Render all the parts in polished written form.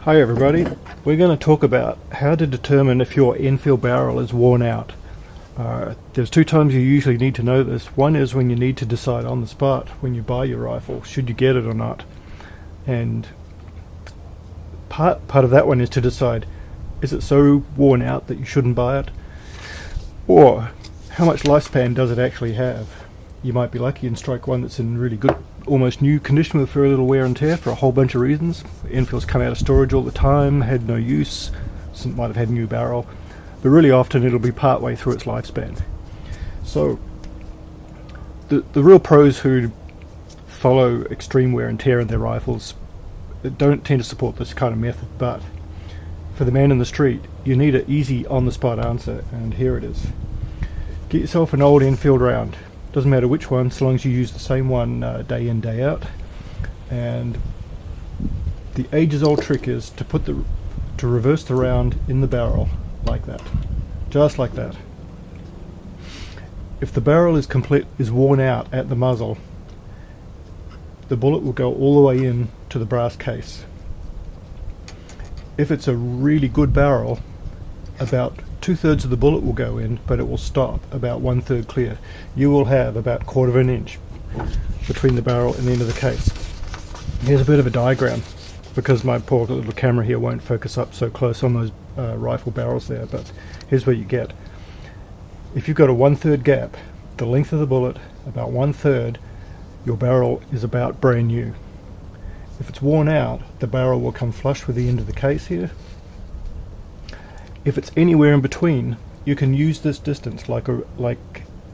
Hi everybody, we're going to talk about how to determine if your Enfield barrel is worn out. There's two times you usually need to know this. One is when you need to decide on the spot when you buy your rifle, should you get it or not. And part of that one is to decide, is it so worn out that you shouldn't buy it? Or how much lifespan does it actually have? You might be lucky and strike one that's in really good, almost new condition with very little wear and tear for a whole bunch of reasons. Enfield's come out of storage all the time, had no use, some might have had a new barrel, but really often it'll be part way through its lifespan. So the real pros who follow extreme wear and tear in their rifles don't tend to support this kind of method, but for the man in the street you need an easy on the spot answer, and here it is. Get yourself an old Enfield round. Doesn't matter which one, so long as you use the same one day in, day out. And the ages-old trick is to reverse the round in the barrel like that, just like that. If the barrel is worn out at the muzzle, the bullet will go all the way in to the brass case. If it's a really good barrel, about 2/3 of the bullet will go in, but it will stop about 1/3 clear. You will have about 1/4 of an inch between the barrel and the end of the case. Here's a bit of a diagram, because my poor little camera here won't focus up so close on those rifle barrels there, but here's what you get. If you've got a 1/3 gap, the length of the bullet, about 1/3, your barrel is about brand new. If it's worn out, the barrel will come flush with the end of the case here. If it's anywhere in between, you can use this distance like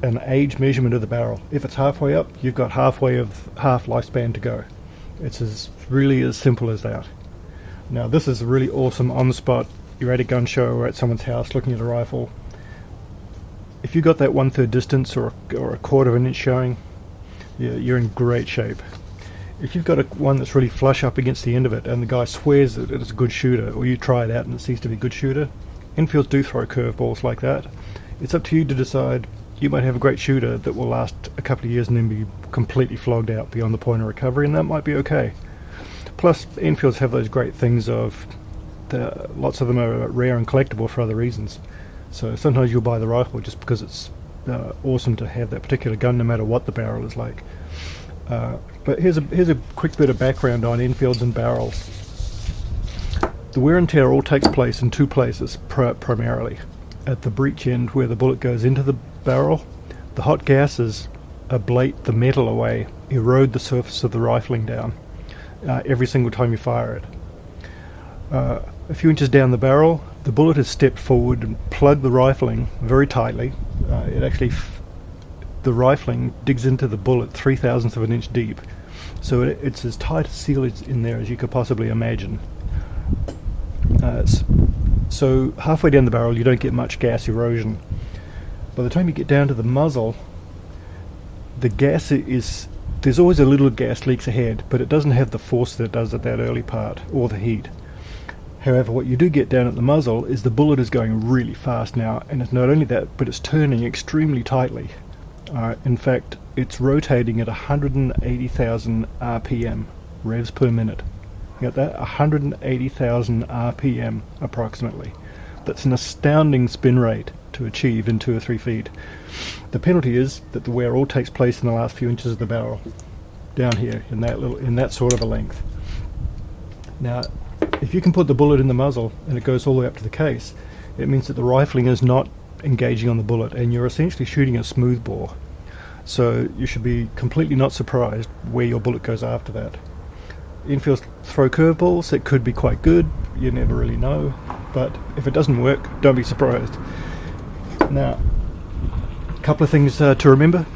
an age measurement of the barrel. If it's halfway up, you've got half lifespan to go. It's really as simple as that. Now this is really awesome on the spot. You're at a gun show or at someone's house looking at a rifle. If you've got that 1/3 distance or a 1/4 of an inch showing, you're in great shape. If you've got one that's really flush up against the end of it and the guy swears that it's a good shooter, or you try it out and it seems to be a good shooter, Enfields do throw curveballs like that. It's up to you to decide. You might have a great shooter that will last a couple of years and then be completely flogged out beyond the point of recovery, and that might be okay. Plus, Enfields have those great things of, lots of them are rare and collectible for other reasons. So sometimes you'll buy the rifle just because it's awesome to have that particular gun no matter what the barrel is like. But here's a quick bit of background on Enfields and barrels. The wear and tear all takes place in two places primarily. At the breech end where the bullet goes into the barrel, the hot gases ablate the metal away, erode the surface of the rifling down every single time you fire it. A few inches down the barrel, the bullet has stepped forward and plugged the rifling very tightly. The rifling digs into the bullet 3/1000 of an inch deep, so it's as tight a seal in there as you could possibly imagine. So halfway down the barrel you don't get much gas erosion. By the time you get down to the muzzle, the gas there's always a little gas leaks ahead, but it doesn't have the force that it does at that early part, or the heat. However, what you do get down at the muzzle is the bullet is going really fast now, and it's not only that, but it's turning extremely tightly. In fact, it's rotating at 180,000 RPM, revs per minute. You got that? 180,000 RPM approximately. That's an astounding spin rate to achieve in 2 or 3 feet. The penalty is that the wear all takes place in the last few inches of the barrel, down here in that sort of a length. Now, if you can put the bullet in the muzzle and it goes all the way up to the case, it means that the rifling is not engaging on the bullet, and you're essentially shooting a smooth bore. So you should be completely not surprised where your bullet goes after that. Enfields throw curveballs. It could be quite good, you never really know, but if it doesn't work, don't be surprised. Now, a couple of things to remember.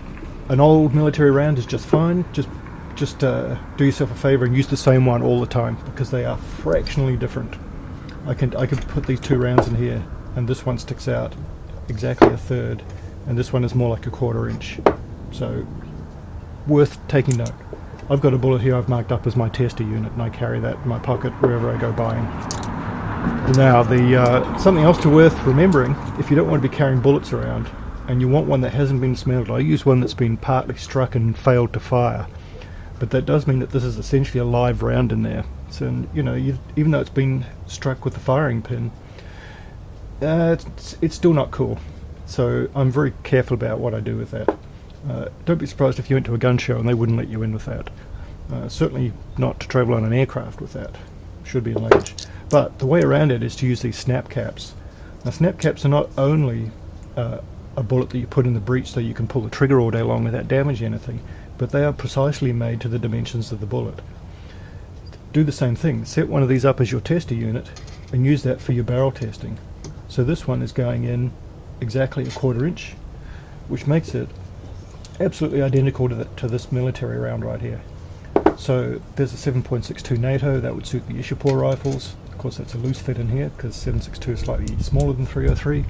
An old military round is just fine. Just do yourself a favor and use the same one all the time, because they are fractionally different. I could put these two rounds in here, and this one sticks out exactly 1/3, and this one is more like a 1/4 inch. So worth taking note. I've got a bullet here I've marked up as my tester unit, and I carry that in my pocket wherever I go buying. Now, something else worth remembering, if you don't want to be carrying bullets around and you want one that hasn't been smelled, I use one that's been partly struck and failed to fire. But that does mean that this is essentially a live round in there. So, and you know, even though it's been struck with the firing pin, it's still not cool. So I'm very careful about what I do with that. Don't be surprised if you went to a gun show and they wouldn't let you in with that. Certainly not to travel on an aircraft with that. Should be in luggage. But the way around it is to use these snap caps. Now, snap caps are not only a bullet that you put in the breech so you can pull the trigger all day long without damaging anything, but they are precisely made to the dimensions of the bullet. Do the same thing. Set one of these up as your tester unit and use that for your barrel testing. So this one is going in exactly 1/4 inch, which makes it absolutely identical to this military round right here. So there's a 7.62 NATO, that would suit the Ishapur rifles. Of course that's a loose fit in here because 7.62 is slightly smaller than 303.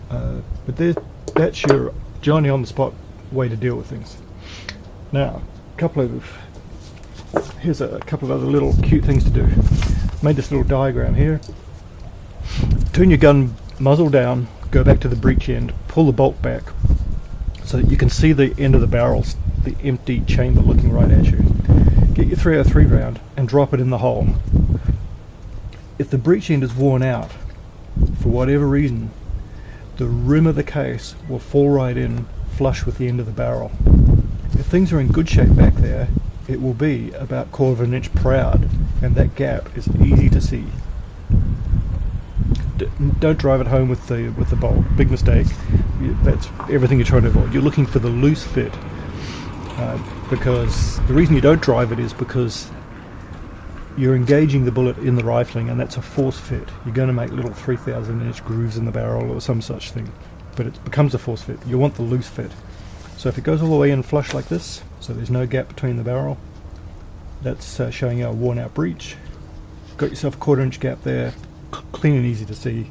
But that's your Johnny on the spot way to deal with things. Now, here's a couple of other little cute things to do. Made this little diagram here. Turn your gun muzzle down, go back to the breech end, pull the bolt back so that you can see the end of the barrels, the empty chamber looking right at you. Get your 303 round and drop it in the hole. If the breech end is worn out, for whatever reason, the rim of the case will fall right in flush with the end of the barrel. If things are in good shape back there, it will be about 1/4 inch proud, and that gap is easy to see. Don't drive it home with the bolt. Big mistake. That's everything you're trying to avoid. You're looking for the loose fit, because the reason you don't drive it is because you're engaging the bullet in the rifling, and that's a force fit. You're going to make little 3,000 inch grooves in the barrel or some such thing, but it becomes a force fit. You want the loose fit. So if it goes all the way in flush like this, so there's no gap between the barrel, that's showing a worn out breech. Got yourself a 1/4 inch gap there, clean and easy to see,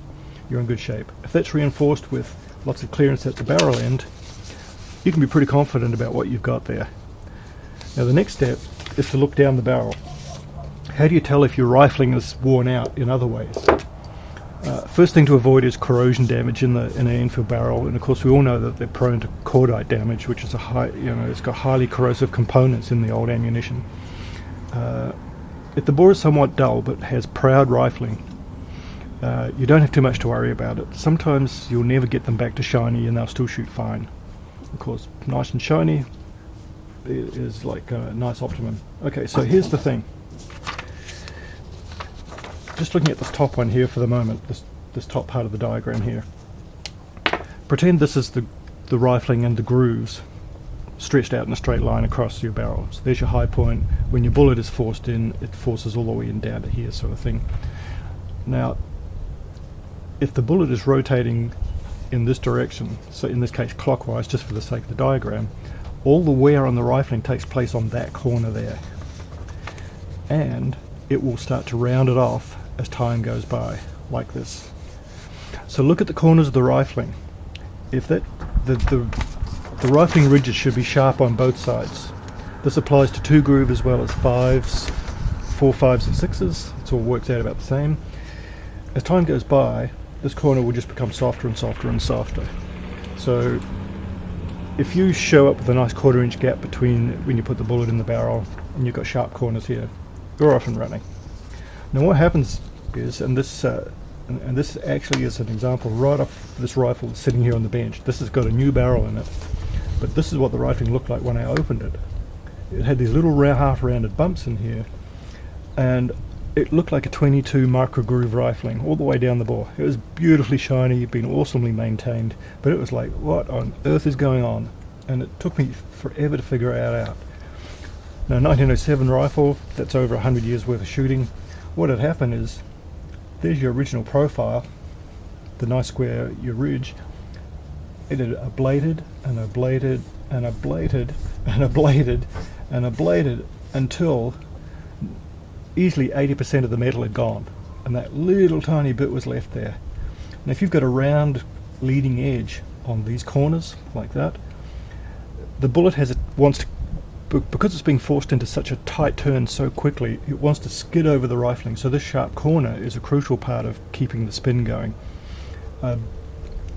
you're in good shape. If that's reinforced with lots of clearance at the barrel end, you can be pretty confident about what you've got there. Now the next step is to look down the barrel. How do you tell if your rifling is worn out in other ways? First thing to avoid is corrosion damage in an Enfield barrel, and of course we all know that they're prone to cordite damage, which is it's got highly corrosive components in the old ammunition. If the bore is somewhat dull but has proud rifling, you don't have too much to worry about it. Sometimes you'll never get them back to shiny and they'll still shoot fine. Of course, nice and shiny is like a nice optimum. Okay, so here's the thing. Just looking at this top one here for the moment, this top part of the diagram here. Pretend this is the rifling and the grooves stretched out in a straight line across your barrel. So there's your high point. When your bullet is forced in, it forces all the way in down to here, sort of thing. Now, if the bullet is rotating in this direction, so in this case clockwise, just for the sake of the diagram, all the wear on the rifling takes place on that corner there, and it will start to round it off as time goes by, like this. So look at the corners of the rifling. If the rifling ridges should be sharp on both sides. This applies to 2 groove as well as 5s, 4 5s and 6s. It all works out about the same. As time goes by, this corner will just become softer and softer and softer. So if you show up with a nice 1/4 inch gap between when you put the bullet in the barrel and you've got sharp corners here, you're off and running. Now what happens is, and this actually is an example right off this rifle that's sitting here on the bench. This has got a new barrel in it, but this is what the rifling looked like when I opened it. It had these little half-rounded bumps in here, and it looked like a 22 micro groove rifling all the way down the bore. It was beautifully shiny, been awesomely maintained, but it was like, what on earth is going on? And it took me forever to figure it out. Now, 1907 rifle, that's over 100 years worth of shooting. What had happened is, there's your original profile, the nice square, your ridge. It had ablated and ablated and ablated and ablated and ablated until easily 80% of the metal had gone, and that little tiny bit was left there. Now if you've got a round leading edge on these corners like that, the bullet wants to, because it's being forced into such a tight turn so quickly, it wants to skid over the rifling. So this sharp corner is a crucial part of keeping the spin going.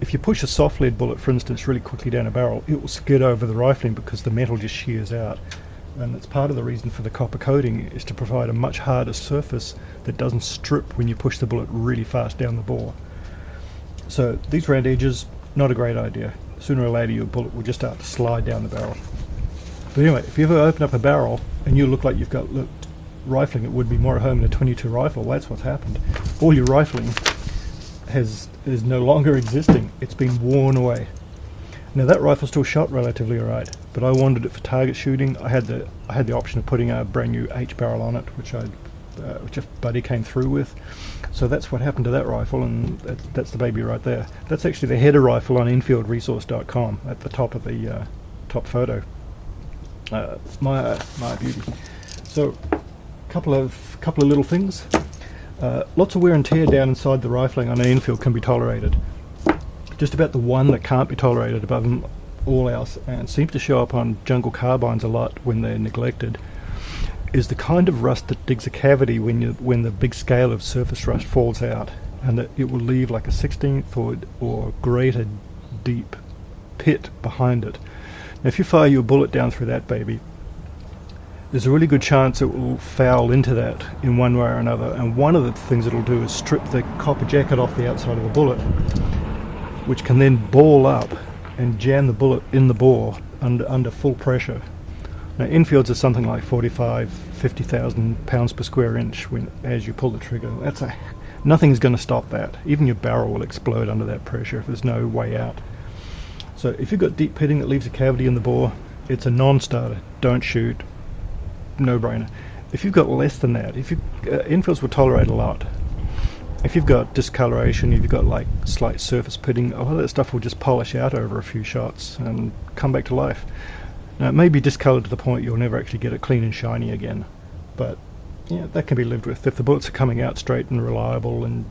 If you push a soft lead bullet, for instance, really quickly down a barrel, it will skid over the rifling because the metal just shears out. and it's part of the reason for the copper coating is to provide a much harder surface that doesn't strip when you push the bullet really fast down the bore. So these round edges, not a great idea. Sooner or later your bullet will just start to slide down the barrel. But anyway, if you ever open up a barrel and you look like you've got rifling it would be more at home in a 22 rifle, well, that's what's happened. All your rifling is no longer existing. It's been worn away. Now that rifle still shot relatively alright, but I wanted it for target shooting. I had the option of putting a brand new H barrel on it, which a buddy came through with. So that's what happened to that rifle, and that's the baby right there. That's actually the header rifle on EnfieldResource.com at the top of the top photo. My beauty. So couple of little things. Lots of wear and tear down inside the rifling on an Enfield can be tolerated. Just about the one that can't be tolerated above them all else, and seems to show up on jungle carbines a lot when they're neglected, is the kind of rust that digs a cavity when the big scale of surface rust falls out, and that it will leave like a 1/16 or greater deep pit behind it. Now if you fire your bullet down through that baby, there's a really good chance it will foul into that in one way or another, and one of the things it'll do is strip the copper jacket off the outside of the bullet, which can then ball up and jam the bullet in the bore under full pressure. Now Enfields are something like 50,000 pounds per square inch as you pull the trigger. Nothing's going to stop that. Even your barrel will explode under that pressure if there's no way out. So if you've got deep pitting that leaves a cavity in the bore, it's a non-starter. Don't shoot. No-brainer. If you've got less than that, Enfields will tolerate a lot. If you've got discoloration, if you've got like slight surface pitting, a lot of that stuff will just polish out over a few shots and come back to life. Now it may be discolored to the point you'll never actually get it clean and shiny again, but yeah, that can be lived with. If the bullets are coming out straight and reliable and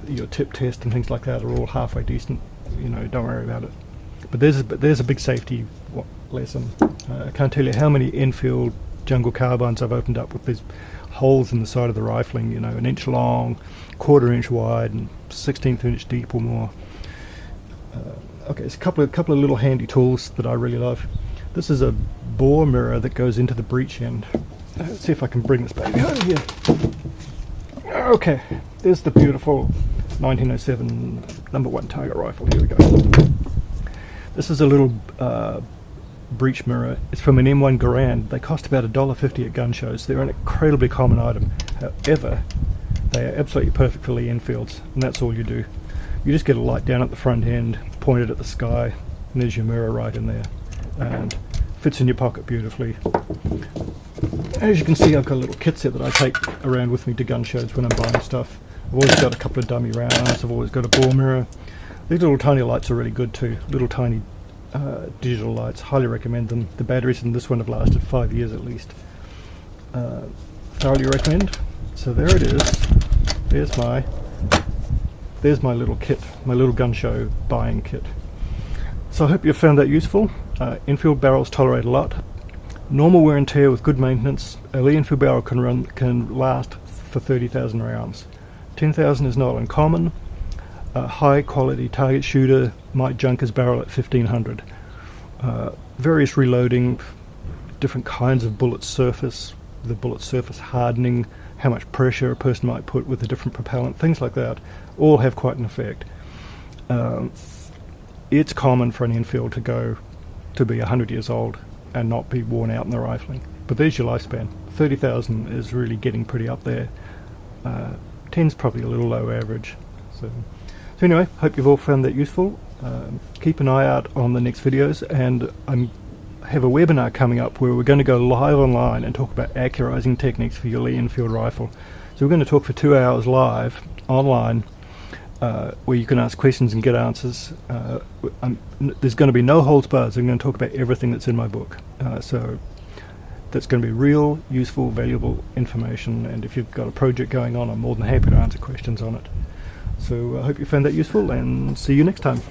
your tip test and things like that are all halfway decent, don't worry about it. But there's a big safety lesson. I can't tell you how many Enfield jungle carbines I've opened up with these holes in the side of the rifling, an inch long, 1/4 inch wide, and 1/16 inch deep or more. Okay, it's a couple of little handy tools that I really love. This is a bore mirror that goes into the breech end. Let's see if I can bring this baby over here. Okay, there's the beautiful 1907 #1 target rifle. Here we go. This is a little breech mirror. It's from an M1 Garand. They cost about $1.50 at gun shows. They're an incredibly common item. However, they are absolutely perfect for Lee Enfields, and that's all you do. You just get a light down at the front end, point it at the sky, and there's your mirror right in there, and fits in your pocket beautifully. As you can see, I've got a little kit set that I take around with me to gun shows when I'm buying stuff. I've always got a couple of dummy rounds. I've always got a bore mirror. These little tiny lights are really good too. Little tiny digital lights. Highly recommend them. The batteries in this one have lasted 5 years at least. Thoroughly recommend. So there it is. There's my little kit, my little gun show buying kit. So I hope you found that useful. Enfield barrels tolerate a lot. Normal wear and tear with good maintenance. A Lee Enfield barrel can last for 30,000 rounds. 10,000 is not uncommon. A high quality target shooter might junk his barrel at 1,500. Various reloading, different kinds of bullet surface, the bullet surface hardening, how much pressure a person might put with a different propellant, things like that, all have quite an effect. It's common for an Enfield to be 100 years old and not be worn out in the rifling. But there's your lifespan. 30,000 is really getting pretty up there. 10's probably a little low average. So anyway, hope you've all found that useful. Keep an eye out on the next videos, and I have a webinar coming up where we're going to go live online and talk about accurizing techniques for your Lee Enfield rifle. So we're going to talk for 2 hours live online, where you can ask questions and get answers. There's going to be no holds barred. So I'm going to talk about everything that's in my book. So that's going to be real, useful, valuable information, and if you've got a project going on, I'm more than happy to answer questions on it. So I hope you found that useful, and see you next time.